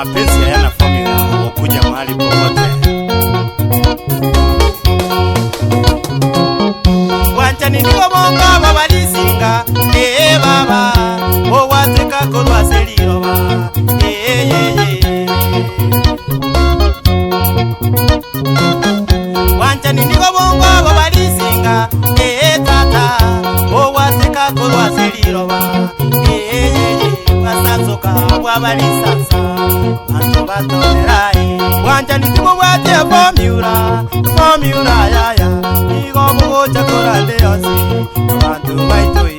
mapenzi hayana formula, ukuja mahali popote. Wanchani nigo bonga babalisinga, baba, o wateka kolwa seliroba, Wanchani nigo bonga babalisinga, tata, o wateka kolwa seliroba, wasasoka wabalisasa, anto batonerai. Wanchani nigo wate formula yaya, nigo mogo chakora leosi, wantu baitoi.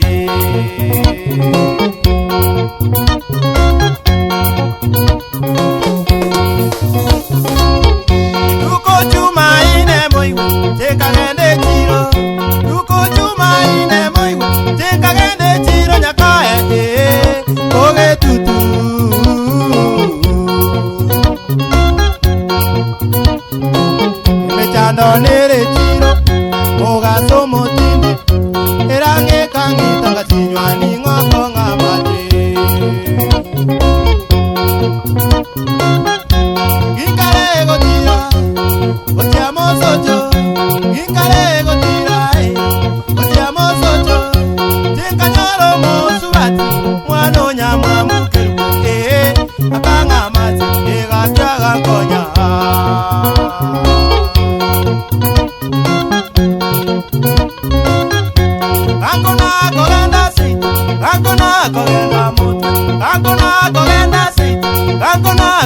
Duko chuma ine moiwe, teka gende chiro. Duko chuma ine moiwe, teka gende chiro nyakae, koge tutu. Mechando nere chiro, moga somo tindi, erange kangi tanga chinywani ngoko ngabate. Gikare gotira, gotiamo socho, gikare gotira, gotiamo socho, tenga nyoro mo subati, mwano nyama mukeru, akanga mati, gachaga konya.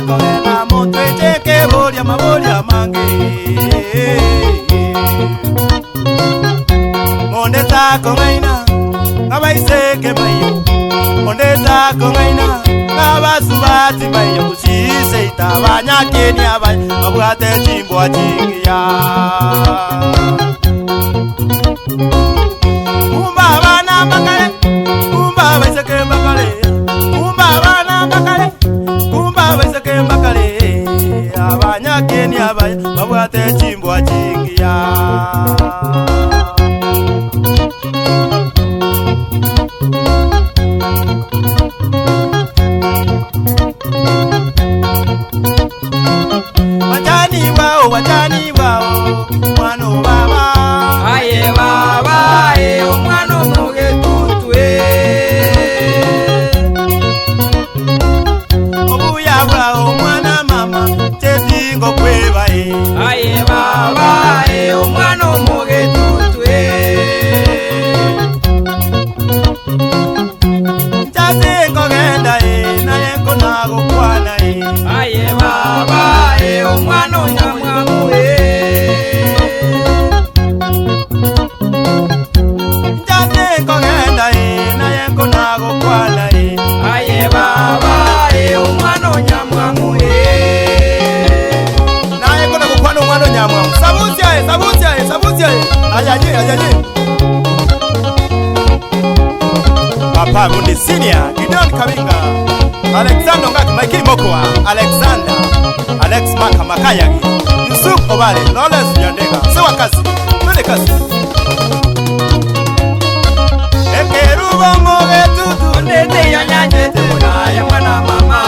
Kogenda moto echeke bolia mange. Mondeta kongaina ngabaiseke mayo, mondeta kongaina ngabasubati mayo, kusise itabanya keni abai babwate chimbo achingiya. Kumba bana bakale, kumba baiseke bakale, kumba bana bakale, kumba baiseke bakale, abanya keni abai babwate chimbo achingiya. Wajani wao, mwano baba. Aye baba, omwano muge tutwe. Obuya wao, mwana mama, tetingo kweba. Aye baba, omwano muge tutwe. Tetingo genda, na yenko nago kwana. Aye baba, omwano nyamwa muge. Tetingo genda, na yenko nago kwana. Aye baba, omwano nyamwa muge. Na yenko nago kwana omwano nyamwa. Sabutia. Ayaje. Papa Mundi Senior, Gideon Kabinga, Alexander Ngaki Mikey Mokoa, Alexander, Alex Maka Makayagi, Yusuf Obale, Lawrence Nyandega, Sewakasi, Tudekasi. Ekeruba moge tutu, Ondete yonyachete munaye mwana mama.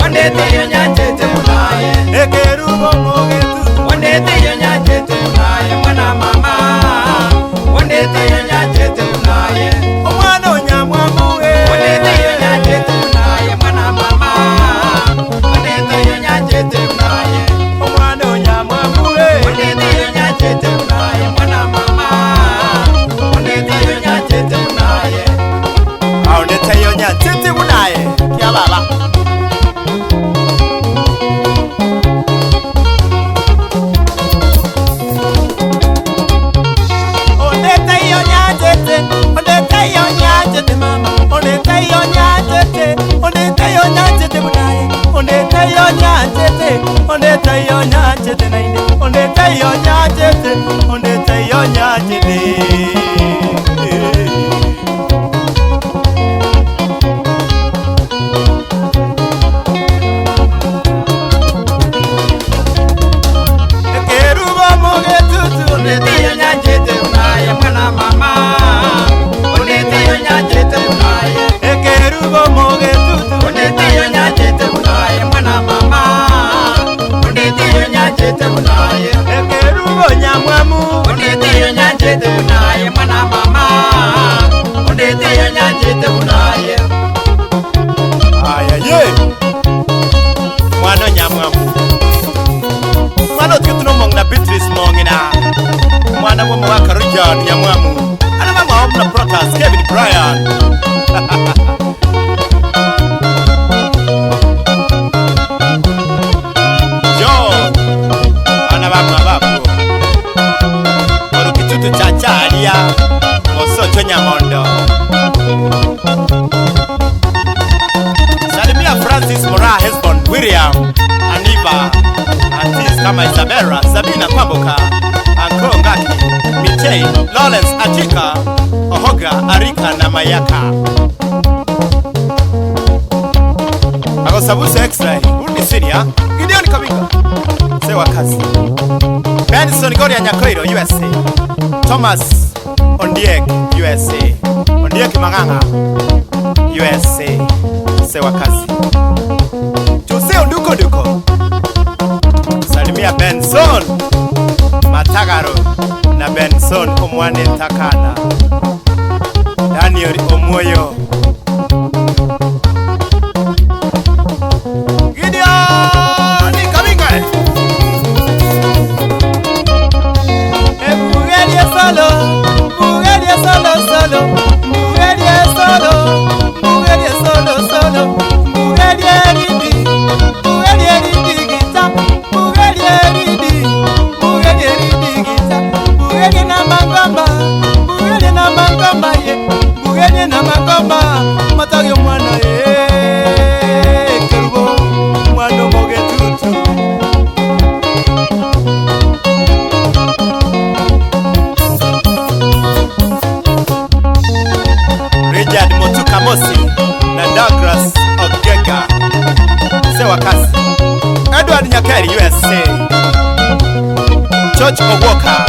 Ondete yonyachete munaye. Ekeruba moge tutu, Ondete yonyachete munaye mwana mama. Ondete yonyachete munaye. Omwano nyamwamuwe. Ondete yonyachete munaye mwana mama. Ondete yonyachete munaye. Omwano nyamwamuwe. Ondete yonyachete munaye mwana mama. Ondete yonyachete munaye. Aonete yonyachete munaye. Kia baba. Ondete mama. Ondete yonyachete munaye. Ondete yonyachete naine. Ondete yonyachete. Ekeruba moge tutu, Ondete yonyachete munaye mwana mama. Ondete yonyachete munaye. ekeruba moge tutu. Ondete yonyachete munaye Gideon Nyamwamu ana mama Omna Protas Kevin Bryan John ana mama babu Orukitutu chacharia Osocho Nyamondo Salimia Francis Mora Hesbon William Aniva Aunties kama Isabella Sabina Kwamboka Anko Ngaki Michei Lawrence Achika Ohoga Arika na Mayaka Ako Sabuso Extra Uni Senior Gideon Kabinga Sewa Kazi Benson Goria Nyakoiro USA Thomas Ondiek USA Ondiek Manganga USA Sewa Kazi Jose Onduko Duko Salimia Benson Matagaro na Benson Omwane Takana Daniel Omoyo Gideon Kabinga Bugelia solo Bugelia solo solo Bugelia solo Bugelia solo solo Bugelia ridi Bugelia ridi gita Bugelia ridi Bugelia ridi gita Bugelia na mangamba Bugelia na mangamba ye Bugelia na mangamba Matagyo mwana ye Kerubo Mwana mogetutu Richard Motukamosi na Douglas Ogega Sewa Kazi Edward Nyakeri USA George Owoka